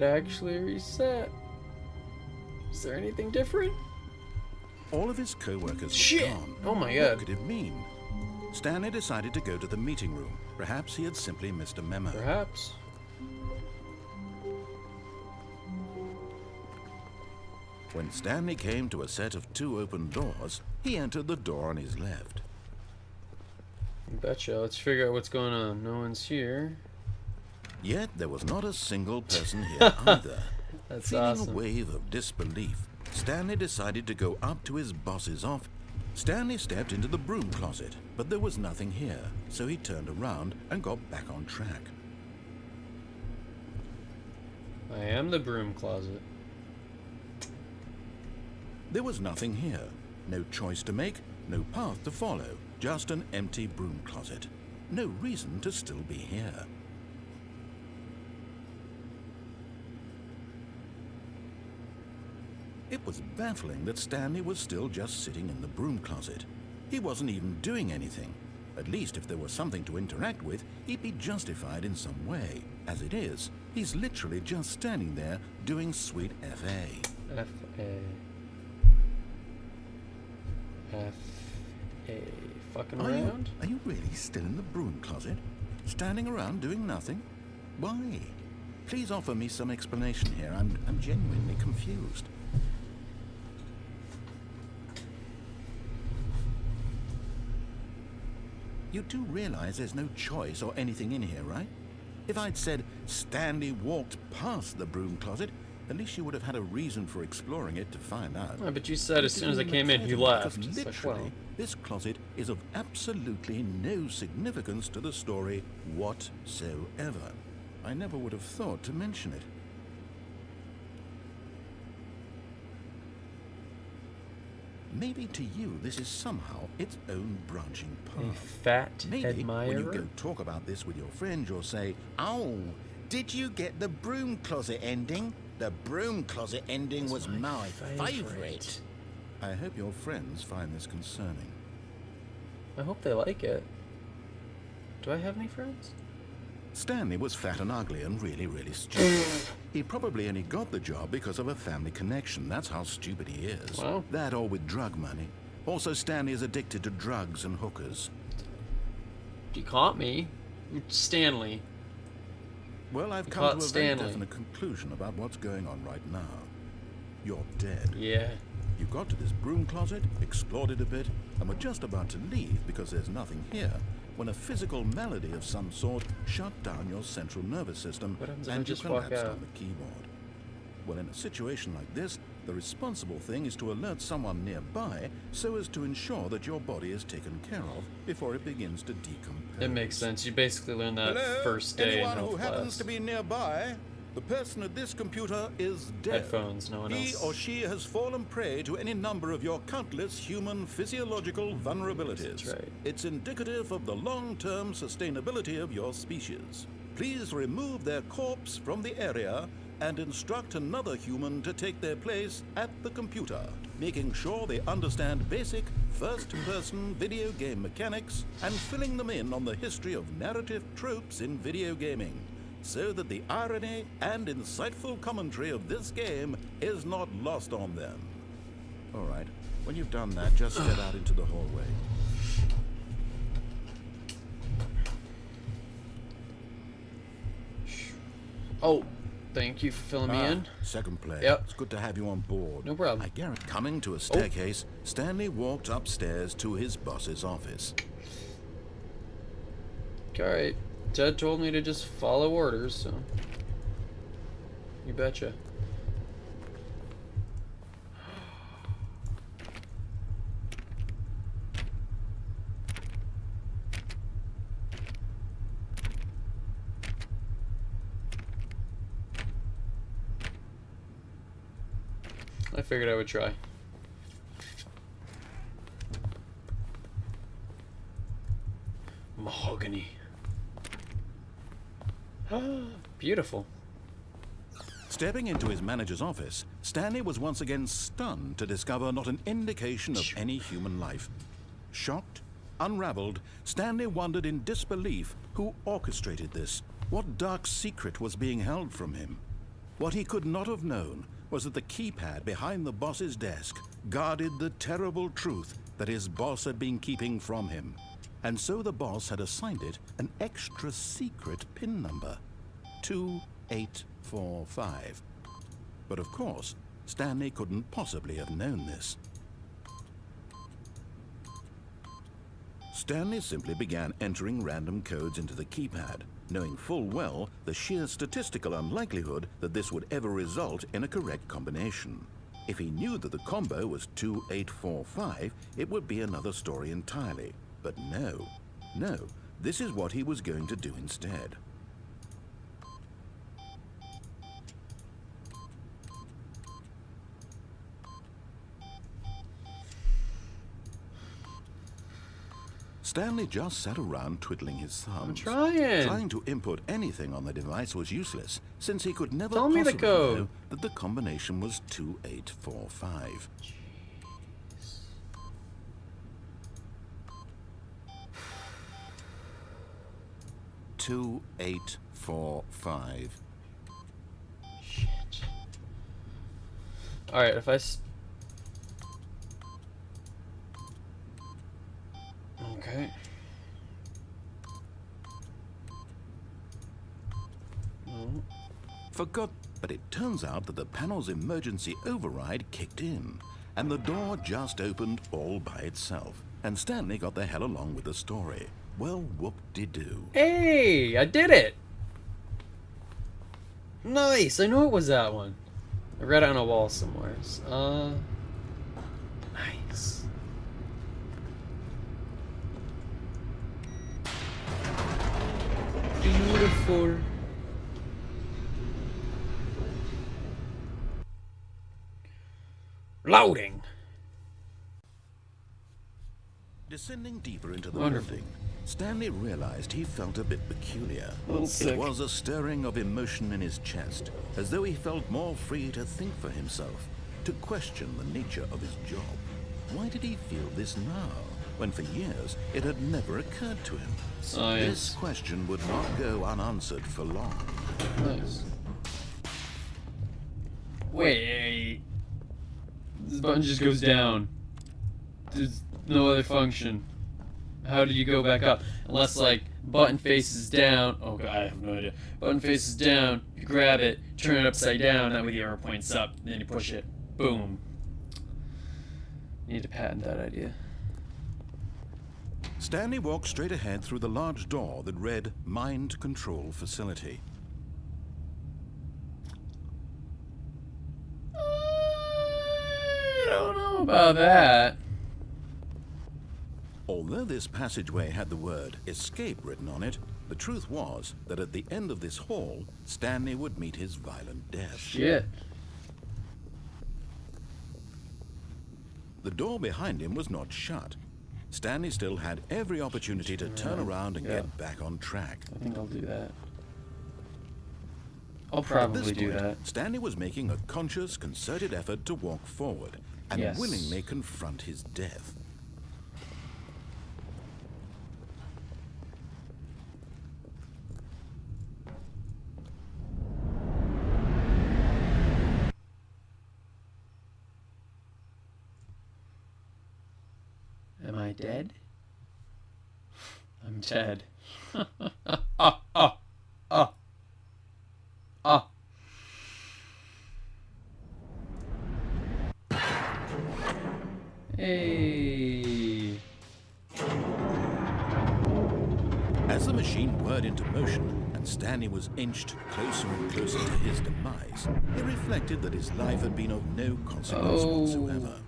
It actually reset. Is there anything different? All of his co-workers Shit! were gone. Oh my What god. could it mean? Stanley decided to go to the meeting room. Perhaps he had simply missed a memo. Perhaps. When Stanley came to a set of 2 open doors, he entered the door on his left. You betcha. Let's figure out what's going on. No one's here. Yet there was not a single person here either. That's Feeling awesome. a wave of disbelief, Stanley decided to go up to his boss's office. Stanley stepped into the broom closet, but there was nothing here, so he turned around and got back on track. I am the broom closet. There was nothing here. No choice to make, no path to follow, just an empty broom closet. No reason to still be here. It was baffling that Stanley was still just sitting in the broom closet. He wasn't even doing anything. At least if there was something to interact with, he'd be justified in some way. As it is, he's literally just standing there doing sweet FA. F-A. F-A. Fucking around? Are you really still in the broom closet? Standing around doing nothing? Why? Please offer me some explanation here. I'm genuinely confused. You do realize there's no choice or anything in here, right? If I'd said Stanley walked past the broom closet, at least you would have had a reason for exploring it to find out. Oh, but you said as soon as I came in, he left. Because It's like, literally, well. this closet is of absolutely no significance to the story whatsoever. I never would have thought to mention it. Maybe to you this is somehow its own branching A path. fat Maybe admirer. when you go talk about this with your friend, you'll say, "Oh, did you get the broom closet ending? The broom closet ending was my favorite." I hope your friends find this concerning. I hope they like it. Do I have any friends? Stanley was fat and ugly and really, really stupid. He probably only got the job because of a family connection. That's how stupid he is. Wow. That or with drug money. Also, Stanley is addicted to drugs and hookers. You caught me. Stanley. Well, I've You come caught to a Stanley. very definite conclusion about what's going on right now. You're dead. Yeah. You got to this broom closet, explored it a bit, and were just about to leave because there's nothing here, when a physical malady of some sort shut down your central nervous system What happens if I and you just walk collapsed out? on the keyboard. Well, in a situation like this, the responsible thing is to alert someone nearby so as to ensure that your body is taken care of before it begins to decompose. It makes sense. You basically learned that Hello? first day in Anyone who health happens class. to be nearby? The person at this computer is dead. Headphones, no one He else. or she has fallen prey to any number of your countless human physiological vulnerabilities. That's right. It's indicative of the long-term sustainability of your species. Please remove their corpse from the area and instruct another human to take their place at the computer, making sure they understand basic first-person video game mechanics and filling them in on the history of narrative tropes in video gaming, so that the irony and insightful commentary of this game is not lost on them. All right, when you've done that, just step out into the hallway. Oh, thank you for filling me in. Second player. Yep. It's good to have you on board. No problem. I guarantee. Coming to a staircase, Stanley walked upstairs to his boss's office. Alright. Ted told me to just follow orders, so. You betcha. I figured I would try. Mahogany. Beautiful. Stepping into his manager's office, Stanley was once again stunned to discover not an indication of any human life. Shocked, unraveled, Stanley wondered in disbelief who orchestrated this. What dark secret was being held from him? What he could not have known was that the keypad behind the boss's desk guarded the terrible truth that his boss had been keeping from him. And so the boss had assigned it an extra secret PIN number, 2845. But of course, Stanley couldn't possibly have known this. Stanley simply began entering random codes into the keypad, knowing full well the sheer statistical unlikelihood that this would ever result in a correct combination. If he knew that the combo was 2845, it would be another story entirely. But no, this is what he was going to do instead. Stanley just sat around twiddling his thumbs. Trying to input anything on the device was useless, since he could never possibly know that the combination was 2845. 2845. Shit. Alright, if I... Okay. No. Forgot, but it turns out that the panel's emergency override kicked in, and the door just opened all by itself, and Stanley got the hell along with the story. Well, whoop-de-doo. Hey, I did it! Nice, I knew it was that one. I read it on a wall somewhere. Nice. Beautiful. Loading. Descending deeper into the building, Stanley realized he felt a bit peculiar. Sick. It was a stirring of emotion in his chest, as though he felt more free to think for himself, to question the nature of his job. Why did he feel this now, when for years it had never occurred to him? Science. This question would not go unanswered for long. Nice. Wait. This button just goes down. There's no other function. How do you go back up? Unless, like, button faces down. Oh, God, I have no idea. Button faces down, you grab it, turn it upside down, that way the arrow points up, then you push it. Boom. Need to patent that idea. Stanley walked straight ahead through the large door that read Mind Control Facility. I don't know about that. Although this passageway had the word escape written on it, the truth was that at the end of this hall, Stanley would meet his violent death. Shit. The door behind him was not shut. Stanley still had every opportunity to turn around and get back on track. I think I'll do that. I'll probably do that. Stanley was making a conscious, concerted effort to walk forward and willingly confront his death. Am I dead? I'm dead. Hey. As the machine whirred into motion and Stanley was inched closer and closer to his demise, he reflected that his life had been of no consequence whatsoever.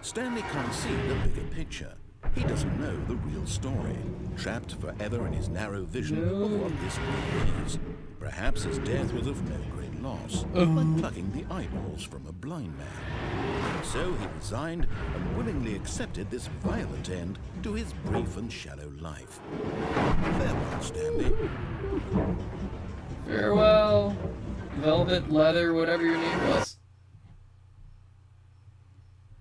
Stanley can't see the bigger picture. He doesn't know the real story, trapped forever in his narrow vision of what this world is. Perhaps his death was of no great loss, like plucking the eyeballs from a blind man. So he resigned and willingly accepted this violent end to his brief and shallow life. Farewell, Stanley. Farewell, velvet, leather, whatever your name was.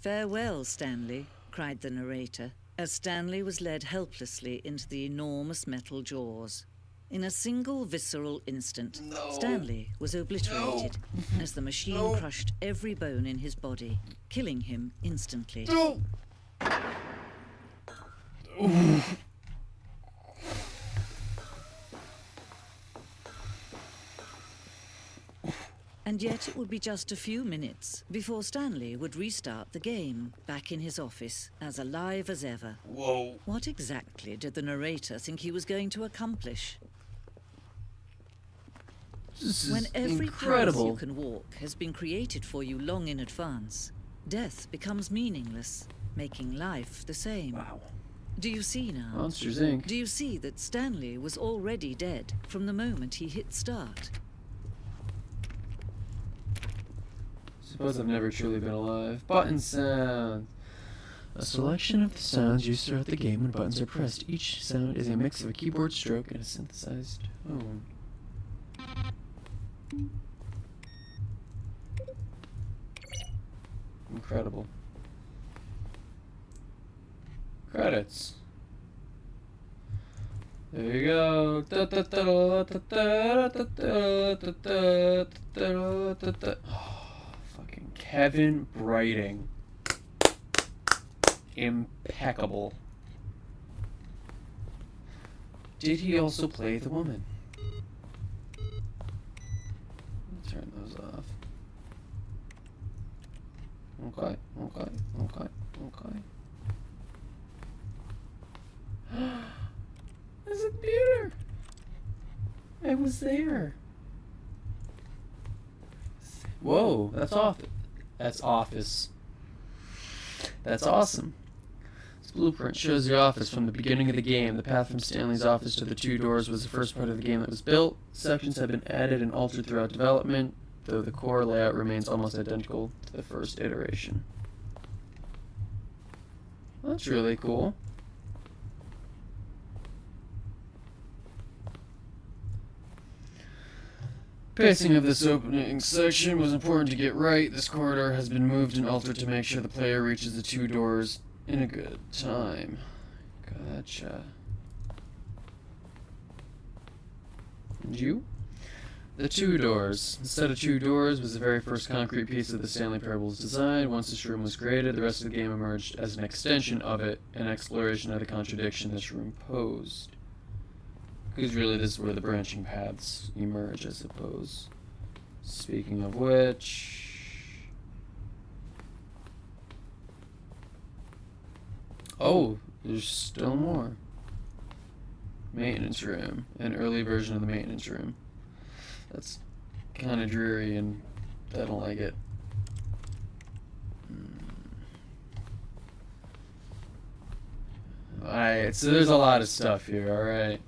Farewell, Stanley, cried the narrator, as Stanley was led helplessly into the enormous metal jaws. In a single visceral instant, No. Stanley was obliterated as the machine crushed every bone in his body, killing him instantly. No. And yet it would be just a few minutes before Stanley would restart the game, back in his office, as alive as ever. Whoa. What exactly did the narrator think he was going to accomplish? This is When every incredible. path you can walk has been created for you long in advance, death becomes meaningless, making life the same. Wow. Do you see now? Monsters Inc. Do you see that Stanley was already dead from the moment he hit start? Suppose I've never truly been alive. Button sounds. A selection of the sounds used throughout the game when buttons are pressed. Each sound is a mix of a keyboard stroke and a synthesized tone. Incredible. Credits. There you go. Oh, fucking Kevin Brighting. Impeccable. Did he also play the woman? Turn those off. Okay. There's a computer. I was there. Whoa, that's off. That's Office. That's awesome. This blueprint shows the office from the beginning of the game. The path from Stanley's office to the two doors was the first part of the game that was built. Sections have been added and altered throughout development, though the core layout remains almost identical to the first iteration. That's really cool. Pacing of this opening section was important to get right. This corridor has been moved and altered to make sure the player reaches the two doors in a good time. Gotcha. And you? The two doors. The set of two doors was the very first concrete piece of the Stanley Parable's design. Once this room was created, the rest of the game emerged as an extension of it, an exploration of the contradiction this room posed. Because really this is where the branching paths emerge, I suppose. Speaking of which... Oh, there's still more. Maintenance room. An early version of the maintenance room. That's kind of dreary and I don't like it. Alright, so there's a lot of stuff here, alright.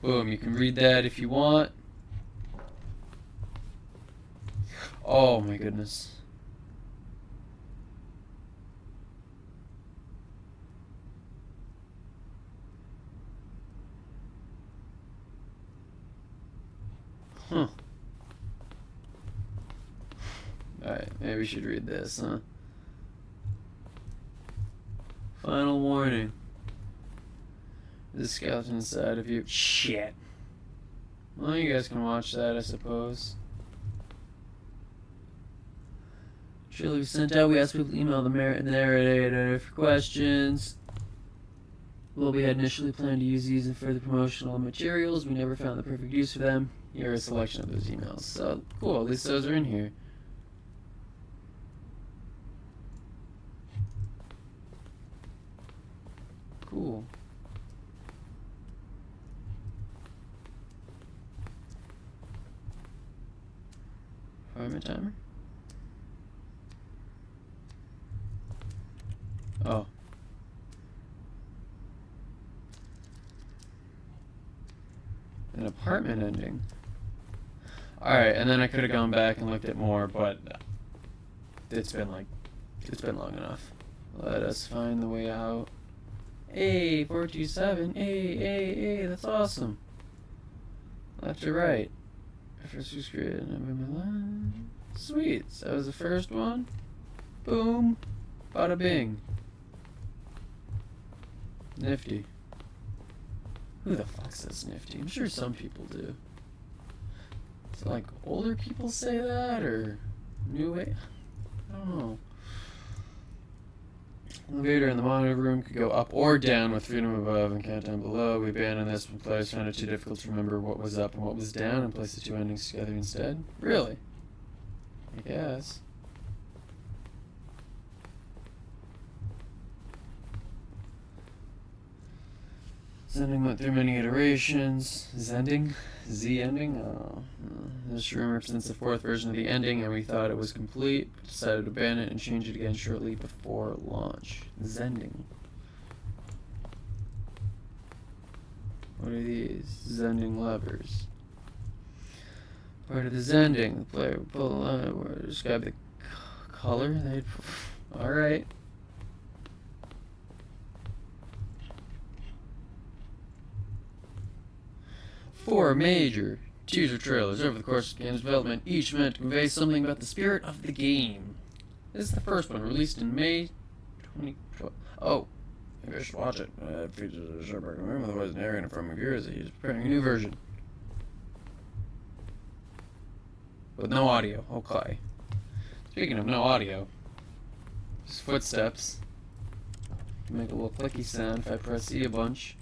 Boom, you can read that if you want. Oh my goodness. Huh. Alright, maybe we should read this, huh? Final warning. The skeleton inside of you. Shit. Well, you guys can watch that, I suppose. Surely we sent out. We asked people to email the narrator for questions. Well, we had initially planned to use these in further promotional materials. We never found the perfect use for them. Here are a selection of those emails. So, cool. At least those are in here. Cool. Fireman timer? Oh. An apartment ending. Alright, and then I could have gone back and looked at more, but it's been long enough. Let us find the way out. Hey, 427. Hey, that's awesome. Left to right. First was created. Sweet. So that was the first one. Boom. Bada bing. Nifty. Who the fuck says nifty? I'm sure some people do. Is it like older people say that, or new way? I don't know. Elevator in the monitor room could go up or down with freedom above and countdown below. We abandoned this when players found it too difficult to remember what was up and what was down and placed the two endings together instead. Really? I guess. Zending went through many iterations. Zending? Z-ending? Oh. This room represents the fourth version of the ending, and we thought it was complete, but decided to abandon it and change it again shortly before launch. Zending. What are these? Zending levers. Part of the Zending. The player will pull a line where describe the color. Alright. Four major teaser trailers over the course of the game's development, each meant to convey something about the spirit of the game. This is the first one, released in May 2012. Oh, maybe I should watch it. It features a Sherbrooke room, otherwise narrating from reviewers that he's preparing a new version. With no audio. Okay. Speaking of no audio, just footsteps. Make a little clicky sound if I press E a bunch.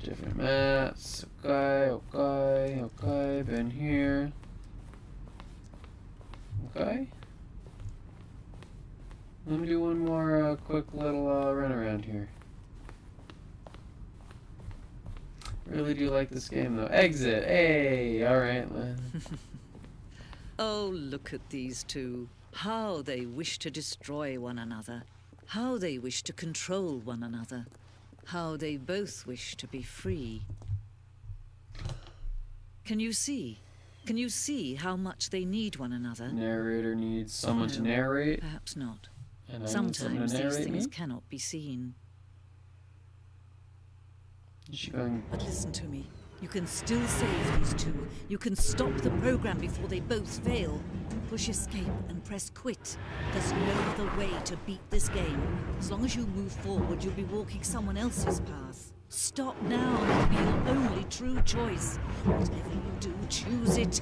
Different maps. Okay. Been here. Okay. Let me do one more quick little run around here. Really do like this game though. Exit! Hey! Alright. Oh, look at these two. How they wish to destroy one another. How they wish to control one another. How they both wish to be free. Can you see? Can you see how much they need one another? Narrator needs someone to narrate. Perhaps not. And I need Sometimes someone to these narrate things me? cannot be seen. Is she going? But listen to me. You can still save these two. You can stop the program before they both fail. Push escape and press quit. There's no other way to beat this game. As long as you move forward, you'll be walking someone else's path. Stop now. It'll be your only true choice. Whatever you do, choose it.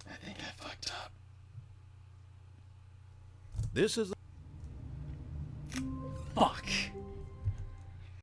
I think I fucked up. This is Fuck.